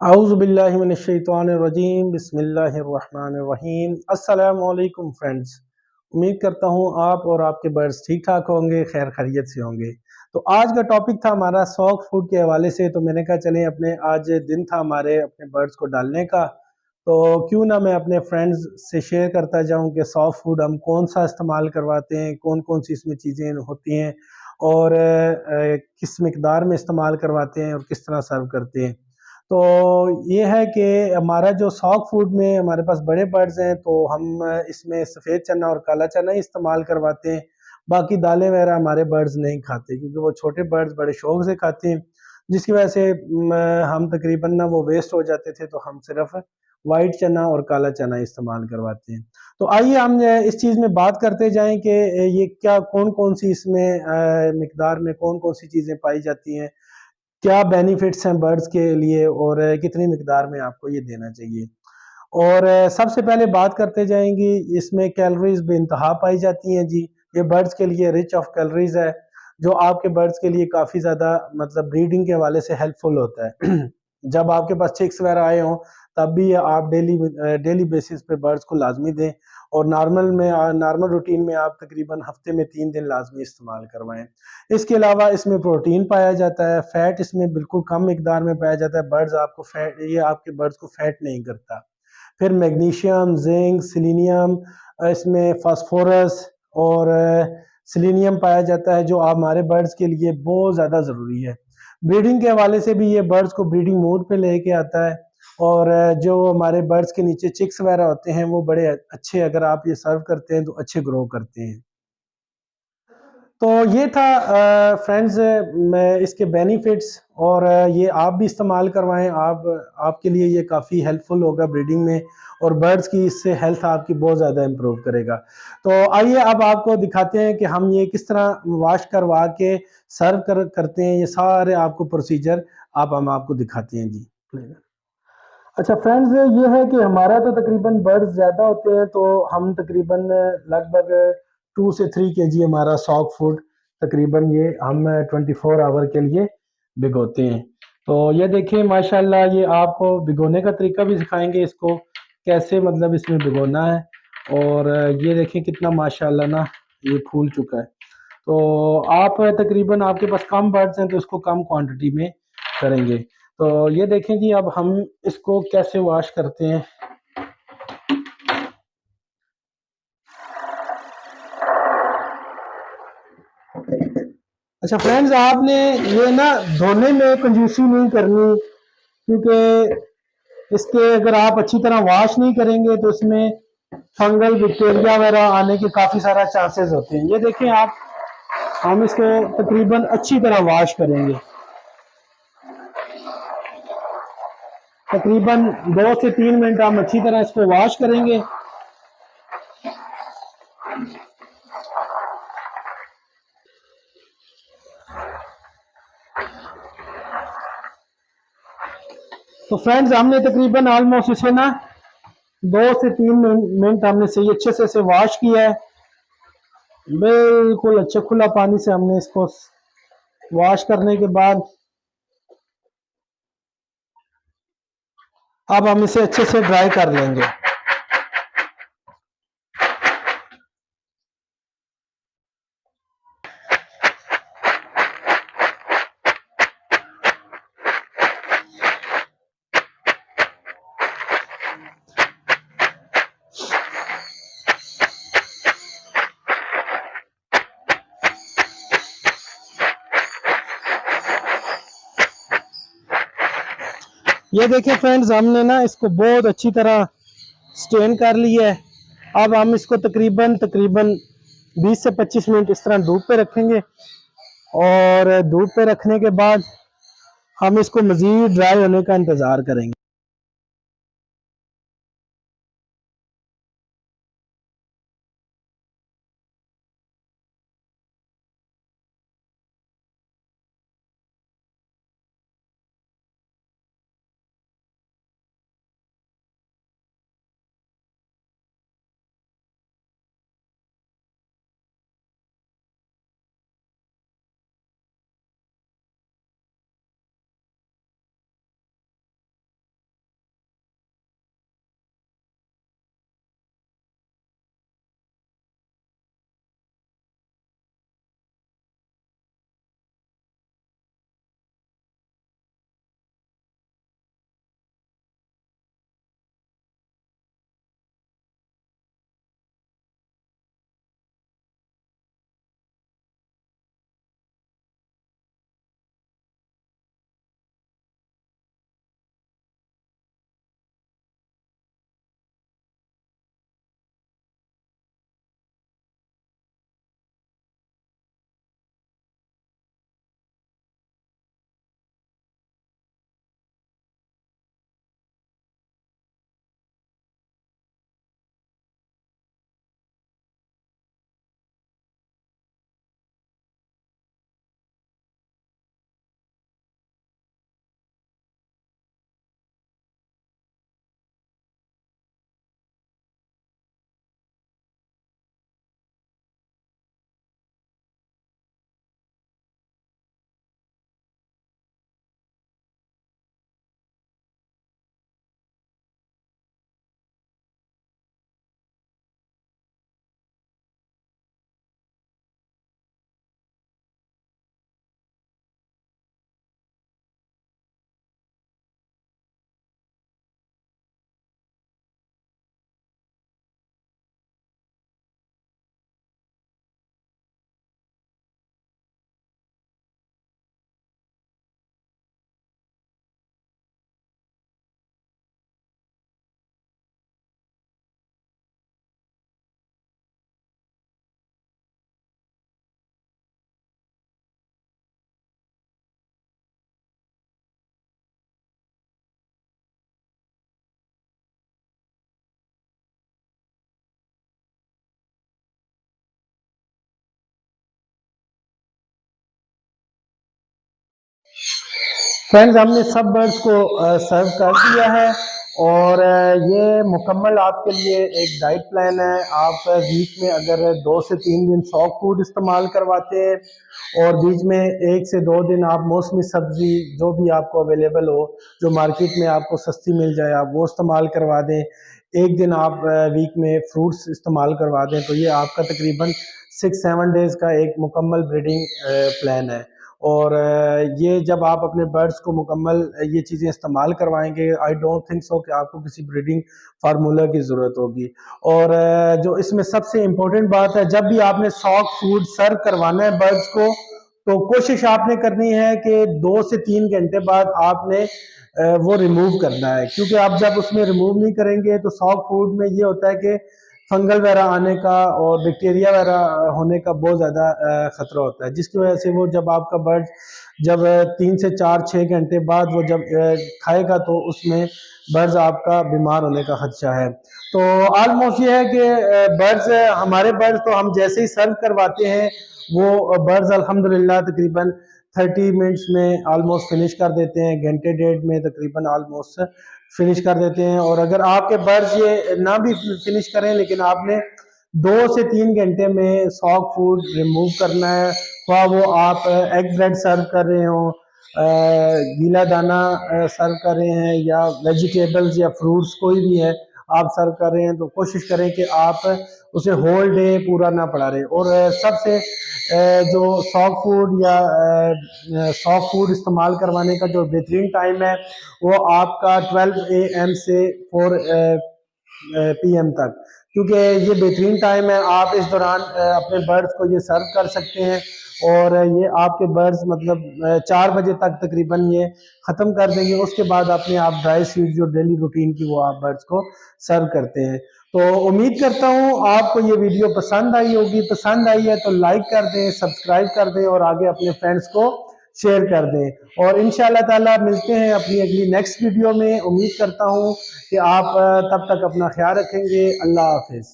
आऊज़ुबिल्लाहि मिनश्शैतानिर्रजीम बिस्मिल्लाहिर्रहमानिर्रहीम। अस्सलामु अलैकुम फ्रेंड्स। उम्मीद करता हूँ आप और आपके बर्ड्स ठीक ठाक होंगे, खैर खैरियत से होंगे। तो आज का टॉपिक था हमारा सॉफ्ट फूड के हवाले से, तो मैंने कहा चलें अपने आज दिन था हमारे अपने बर्ड्स को डालने का, तो क्यों ना मैं अपने फ्रेंड्स से शेयर करता जाऊँ कि सॉफ्ट फूड हम कौन सा इस्तेमाल करवाते हैं, कौन कौन सी इसमें चीज़ें होती हैं और किस मिकदार में इस्तेमाल करवाते हैं और किस तरह सर्व करते हैं। तो ये है कि हमारा जो सॉफ्ट फूड में हमारे पास बड़े बर्ड्स हैं, तो हम इसमें सफ़ेद चना और काला चना ही इस्तेमाल करवाते हैं। बाकी दालें वगैरह हमारे बर्ड्स नहीं खाते, क्योंकि वो छोटे बर्ड्स बड़े शौक से खाते हैं, जिसकी वजह से हम तकरीबन ना वो वेस्ट हो जाते थे, तो हम सिर्फ वाइट चना और काला चना इस्तेमाल करवाते हैं। तो आइए हम इस चीज़ में बात करते जाएं कि ये क्या कौन कौन सी इसमें मिकदार में कौन कौन सी चीज़ें पाई जाती हैं, क्या बेनिफिट्स हैं बर्ड्स के लिए और कितनी मिकदार में आपको ये देना चाहिए। और सबसे पहले बात करते जाएंगे, इसमें कैलोरीज बेइंतहा पाई जाती हैं जी। ये बर्ड्स के लिए रिच ऑफ कैलोरीज है, जो आपके बर्ड्स के लिए काफ़ी ज़्यादा मतलब ब्रीडिंग के हवाले से हेल्पफुल होता है। जब आपके पास चिक्स वगैरह आए हों, तब भी आप डेली बेसिस पे बर्ड्स को लाजमी दें, और नॉर्मल रूटीन में आप तकरीबन हफ्ते में 3 दिन लाजमी इस्तेमाल करवाएं। इसके अलावा इसमें प्रोटीन पाया जाता है, फैट इसमें बिल्कुल कम मिकदार में पाया जाता है। ये आपके बर्ड्स को फैट नहीं करता। फिर मैग्नीशियम, जिंक, सिलीनियम, इसमें फास्फोरस और सिलीनियम पाया जाता है, जो आप हमारे बर्ड्स के लिए बहुत ज़्यादा ज़रूरी है। ब्रीडिंग के हवाले से भी ये बर्ड्स को ब्रीडिंग मोड पे लेके आता है, और जो हमारे बर्ड्स के नीचे चिक्स वगैरह होते हैं, वो बड़े अच्छे, अगर आप ये सर्व करते हैं तो अच्छे ग्रो करते हैं। तो ये था फ्रेंड्स, मैं इसके बेनिफिट्स, और ये आप भी इस्तेमाल करवाएं। आप आपके लिए ये काफ़ी हेल्पफुल होगा ब्रीडिंग में, और बर्ड्स की इससे हेल्थ आपकी बहुत ज़्यादा इम्प्रूव करेगा। तो आइए अब आपको दिखाते हैं कि हम ये किस तरह वॉश करवा के करते हैं। ये सारे आपको प्रोसीजर हम आपको दिखाते हैं जी। अच्छा फ्रेंड्स, ये है कि हमारा तो तकरीबन बर्ड्स ज़्यादा होते हैं, तो हम तकरीबन लगभग 2 से 3 kg हमारा सॉक फूड तकरीबन ये हम 24 आवर के लिए भिगोते हैं। तो ये देखिए माशाल्लाह, ये आपको भिगोने का तरीका भी सिखाएंगे, इसको कैसे मतलब इसमें भिगोना है। और ये देखिए कितना माशाल्लाह ना ये फूल चुका है। तो आप तकरीबन आपके पास कम बर्ड्स हैं, तो इसको कम क्वांटिटी में करेंगे। तो ये देखें जी, अब हम इसको कैसे वॉश करते हैं। अच्छा फ्रेंड्स, आपने ये ना धोने में कंजूसी नहीं करनी, क्योंकि इसके अगर आप अच्छी तरह वॉश नहीं करेंगे तो इसमें फंगल बैक्टीरिया वगैरह आने के काफ़ी सारा चांसेस होते हैं। ये देखें आप, हम इसको तकरीबन अच्छी तरह वॉश करेंगे। तकरीबन 2 से 3 मिनट हम अच्छी तरह इसको वॉश करेंगे। तो फ्रेंड्स, हमने तकरीबन ऑलमोस्ट इसे ना 2 से 3 मिनट हमने सही अच्छे से इसे वॉश किया है। बिल्कुल अच्छे खुला पानी से हमने इसको वॉश करने के बाद अब हम इसे अच्छे से ड्राई कर लेंगे। ये देखिए फ्रेंड्स, हमने ना इसको बहुत अच्छी तरह स्टेन कर लिया है। अब हम इसको तकरीबन तकरीबन 20 से 25 मिनट इस तरह धूप पे रखेंगे, और धूप पे रखने के बाद हम इसको मज़ीद ड्राई होने का इंतज़ार करेंगे। फ्रेंड्स, हमने सब बर्ड्स को सर्व कर दिया है और ये मुकम्मल आपके लिए एक डाइट प्लान है। आप वीक में अगर 2 से 3 दिन सॉफ्ट फूड इस्तेमाल करवाते हैं और बीच में 1 से 2 दिन आप मौसमी सब्जी जो भी आपको अवेलेबल हो, जो मार्केट में आपको सस्ती मिल जाए, आप वो इस्तेमाल करवा दें। एक दिन आप वीक में फ्रूट्स इस्तेमाल करवा दें, तो ये आपका तकरीबन 6-7 डेज़ का एक मुकम्मल ब्रीडिंग प्लान है। और ये जब आप अपने बर्ड्स को मुकम्मल ये चीज़ें इस्तेमाल करवाएंगे, आई डोंट थिंक सो कि आपको किसी ब्रीडिंग फार्मूला की ज़रूरत होगी। और जो इसमें सबसे इम्पोर्टेंट बात है, जब भी आपने सॉफ्ट फूड सर्व करवाना है बर्ड्स को, तो कोशिश आपने करनी है कि 2 से 3 घंटे बाद आपने वो रिमूव करना है, क्योंकि आप जब उसमें रिमूव नहीं करेंगे तो सॉफ्ट फूड में ये होता है कि फंगल वगैरह आने का और बैक्टीरिया वगैरह होने का बहुत ज़्यादा ख़तरा होता है, जिसकी वजह से वो जब आपका बर्ड जब 3 से 4-6 घंटे बाद वो जब खाएगा तो उसमें बर्ड्स आपका बीमार होने का खदशा है। तो ऑलमोस्ट ये है कि बर्ड्स हमारे बर्ड्स तो हम जैसे ही सर्व करवाते हैं वो बर्ड्स अल्हम्दुलिल्लाह तकरीबन 30 मिनट्स में ऑलमोस्ट फिनिश कर देते हैं, घंटे डेढ़ में तकरीबन ऑलमोस्ट फिनिश कर देते हैं। और अगर आपके बर्ड्स ये ना भी फिनिश करें लेकिन आपने 2 से 3 घंटे में सॉफ्ट फूड रिमूव करना है, ख्वाह वो आप एग ब्रेड सर्व कर रहे हो, गीला दाना सर्व कर रहे हैं, या वेजिटेबल्स या फ्रूट्स कोई भी है आप सर्व कर रहे हैं, तो कोशिश करें कि आप उसे होल डे पूरा ना पड़ा रहे। और सबसे जो सॉफ्ट फूड या सॉफ्ट फूड इस्तेमाल करवाने का जो बेहतरीन टाइम है वो आपका 12 AM से 4 PM तक, क्योंकि ये बेहतरीन टाइम है। आप इस दौरान अपने बर्ड्स को ये सर्व कर सकते हैं और ये आपके बर्ड्स मतलब 4 बजे तक तकरीबन ये ख़त्म कर देंगे। उसके बाद अपने आप ड्राई सीड जो डेली रूटीन की वो आप बर्ड्स को सर्व करते हैं। तो उम्मीद करता हूँ आपको ये वीडियो पसंद आई होगी। पसंद आई है तो लाइक कर दें, सब्सक्राइब कर दें और आगे अपने फ्रेंड्स को शेयर कर दें। और इंशाल्लाह ताला मिलते हैं अपनी अगली नेक्स्ट वीडियो में। उम्मीद करता हूँ कि आप तब तक अपना ख्याल रखेंगे। अल्लाह हाफिज़।